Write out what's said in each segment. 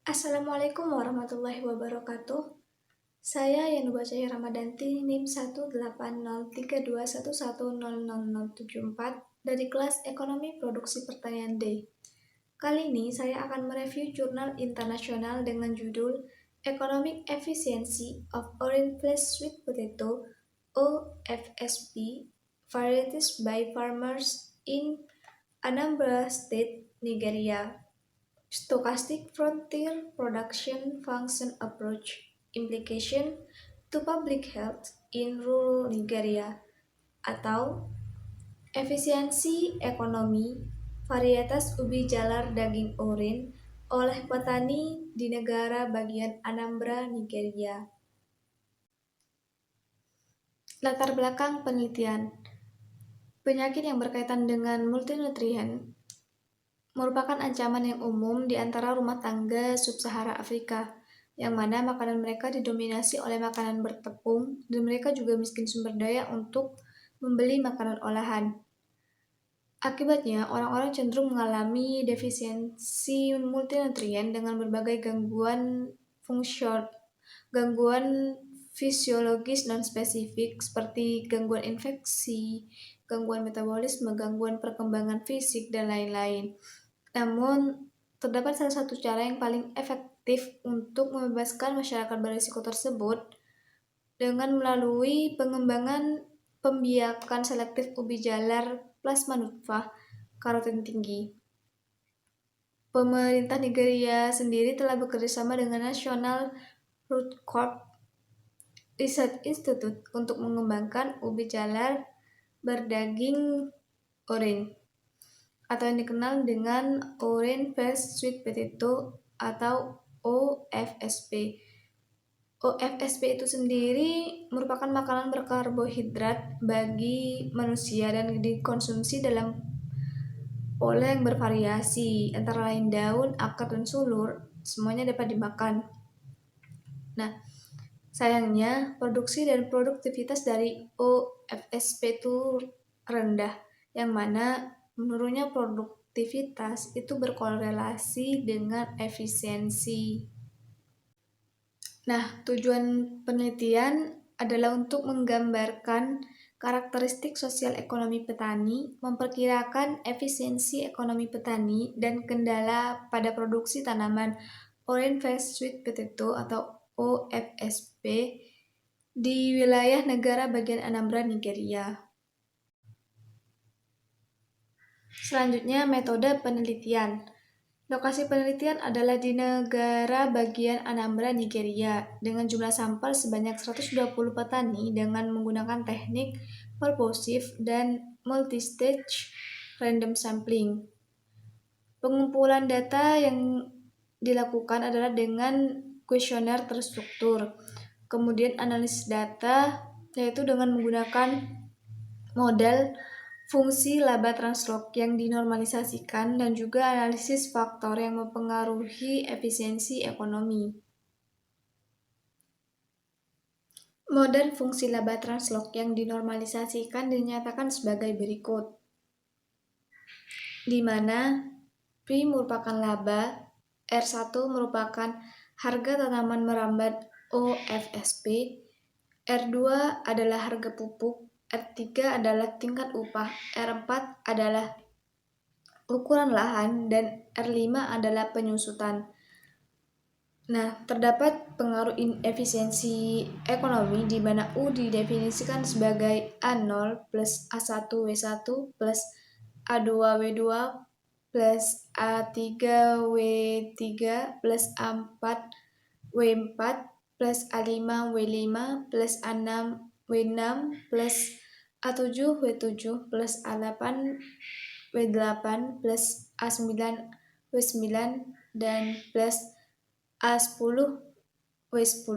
Assalamualaikum warahmatullahi wabarakatuh. Saya Yanuba Cahaya Ramadanti, NIM 1803211000074 dari kelas Ekonomi Produksi Pertanian D. Kali ini saya akan mereview jurnal internasional dengan judul Economic Efficiency of Orange Flash Sweet Potato (OFSP) Varieties by Farmers in Anambra State, Nigeria. Stochastic Frontier Production Function Approach Implication to Public Health in Rural Nigeria atau efisiensi ekonomi varietas ubi jalar daging oren oleh petani di negara bagian Anambra, Nigeria. Latar belakang penelitian. Penyakit yang berkaitan dengan multinutrien merupakan ancaman yang umum di antara rumah tangga sub-Sahara Afrika, yang mana makanan mereka didominasi oleh makanan bertepung dan mereka juga miskin sumber daya untuk membeli makanan olahan. Akibatnya, orang-orang cenderung mengalami defisiensi multinutrien dengan berbagai gangguan fisiologis non-spesifik seperti gangguan infeksi, gangguan metabolisme, gangguan perkembangan fisik, dan lain-lain. Namun, terdapat salah satu cara yang paling efektif untuk membebaskan masyarakat berisiko tersebut dengan melalui pengembangan pembiakan selektif ubi jalar plasma nutfah karoten tinggi. Pemerintah Nigeria sendiri telah bekerjasama dengan National Root Crop Research Institute untuk mengembangkan ubi jalar berdaging oranye atau yang dikenal dengan Orange Flash Sweet Potato atau OFSP. OFSP itu sendiri merupakan makanan berkarbohidrat bagi manusia dan dikonsumsi dalam pola yang bervariasi, antara lain daun, akar, dan sulur, semuanya dapat dimakan. Nah, sayangnya produksi dan produktivitas dari OFSP itu rendah, yang mana menurunnya produktivitas itu berkorelasi dengan efisiensi. Nah, tujuan penelitian adalah untuk menggambarkan karakteristik sosial ekonomi petani, memperkirakan efisiensi ekonomi petani, dan kendala pada produksi tanaman Orange Flash Sweet Potato atau OFSP di wilayah negara bagian Anambra, Nigeria. Selanjutnya, metode penelitian. Lokasi penelitian adalah di negara bagian Anambra, Nigeria, dengan jumlah sampel sebanyak 120 petani dengan menggunakan teknik purposive dan multistage random sampling. Pengumpulan data yang dilakukan adalah dengan kuesioner terstruktur. Kemudian analisis data yaitu dengan menggunakan model fungsi laba translog yang dinormalisasikan dan juga analisis faktor yang mempengaruhi efisiensi ekonomi. Model fungsi laba translog yang dinormalisasikan dinyatakan sebagai berikut, di mana P merupakan laba, R1 merupakan harga tanaman merambat OFSP, R2 adalah harga pupuk, R3 adalah tingkat upah, R4 adalah ukuran lahan, dan R5 adalah penyusutan. Nah, terdapat pengaruh inefisiensi ekonomi di mana U didefinisikan sebagai A0 plus A1W1 plus A2W2 plus A3W3 plus A4W4 plus A5W5 plus A6W6 plus A7W7 plus A8W8 plus A9W9 dan plus A10W10,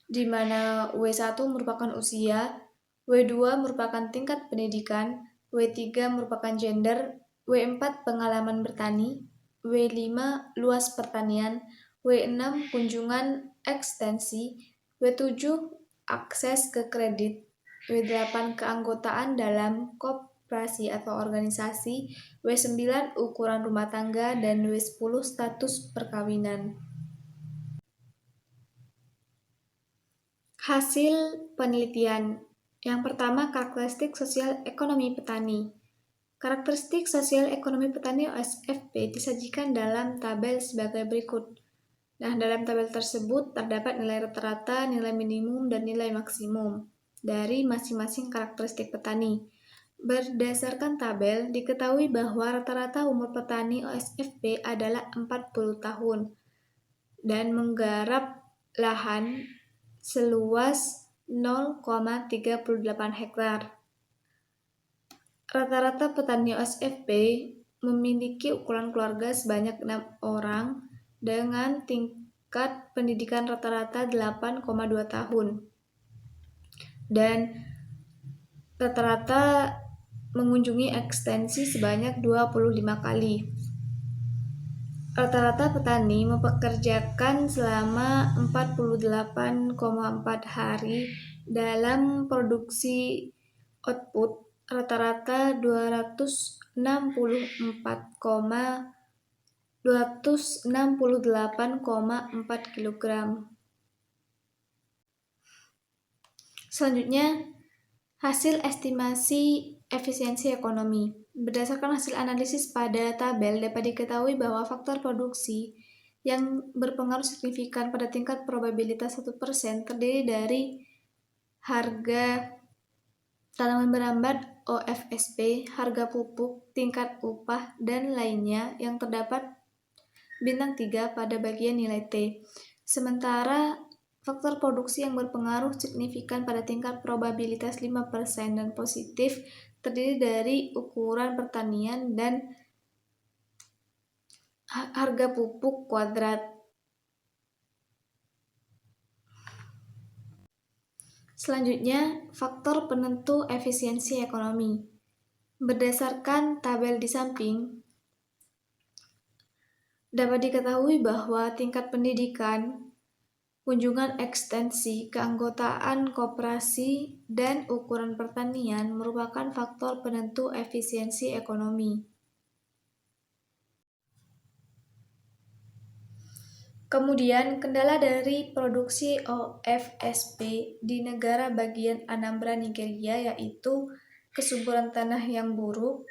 di mana W1 merupakan usia, W2 merupakan tingkat pendidikan, W3 merupakan gender, W4 pengalaman bertani, W5 luas pertanian, W6 kunjungan ekstensi, W7 akses ke kredit, W8 keanggotaan dalam koperasi atau organisasi, W9 ukuran rumah tangga, dan W10 status perkawinan. Hasil penelitian. Yang pertama, karakteristik sosial ekonomi petani. Karakteristik sosial ekonomi petani OSFP disajikan dalam tabel sebagai berikut. Nah, dalam tabel tersebut terdapat nilai rata-rata, nilai minimum, dan nilai maksimum dari masing-masing karakteristik petani. Berdasarkan tabel, diketahui bahwa rata-rata umur petani OSFP adalah 40 tahun dan menggarap lahan seluas 0,38 hektar. Rata-rata petani OSFP memiliki ukuran keluarga sebanyak 6 orang dengan tingkat pendidikan rata-rata 8,2 tahun. Dan rata-rata mengunjungi ekstensi sebanyak 25 kali. Rata-rata petani mempekerjakan selama 48,4 hari dalam produksi output rata-rata 268,4 kg. Selanjutnya, hasil estimasi efisiensi ekonomi. Berdasarkan hasil analisis pada tabel, dapat diketahui bahwa faktor produksi yang berpengaruh signifikan pada tingkat probabilitas 1% terdiri dari harga tanaman merambat OFSP, harga pupuk, tingkat upah, dan lainnya yang terdapat bintang 3 pada bagian nilai T. Sementara faktor produksi yang berpengaruh signifikan pada tingkat probabilitas 5% dan positif terdiri dari ukuran pertanian dan harga pupuk kuadrat. Selanjutnya, faktor penentu efisiensi ekonomi. Berdasarkan tabel di samping, dapat diketahui bahwa tingkat pendidikan, kunjungan ekstensi, keanggotaan koperasi, dan ukuran pertanian merupakan faktor penentu efisiensi ekonomi. Kemudian, kendala dari produksi OFSP di negara bagian Anambra, Nigeria, yaitu kesuburan tanah yang buruk,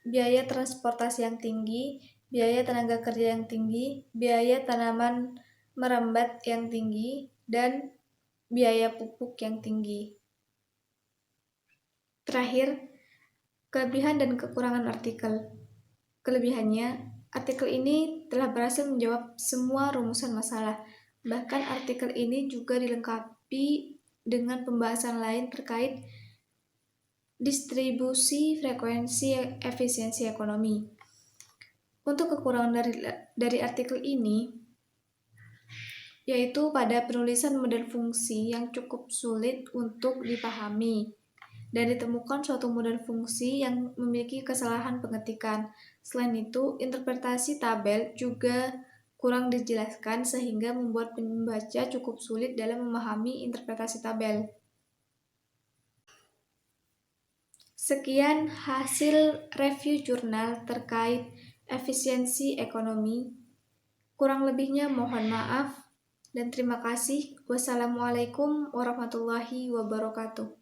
biaya transportasi yang tinggi, biaya tenaga kerja yang tinggi, biaya tanaman merambat yang tinggi, dan biaya pupuk yang tinggi. Terakhir, kelebihan dan kekurangan artikel. Kelebihannya, artikel ini telah berhasil menjawab semua rumusan masalah. Bahkan artikel ini juga dilengkapi dengan pembahasan lain terkait distribusi frekuensi efisiensi ekonomi. Untuk kekurangan dari artikel ini, yaitu pada penulisan model fungsi yang cukup sulit untuk dipahami, dan ditemukan suatu model fungsi yang memiliki kesalahan pengetikan. Selain itu, interpretasi tabel juga kurang dijelaskan sehingga membuat pembaca cukup sulit dalam memahami interpretasi tabel. Sekian hasil review jurnal terkait efisiensi ekonomi. Kurang lebihnya mohon maaf dan terima kasih. Wassalamualaikum warahmatullahi wabarakatuh.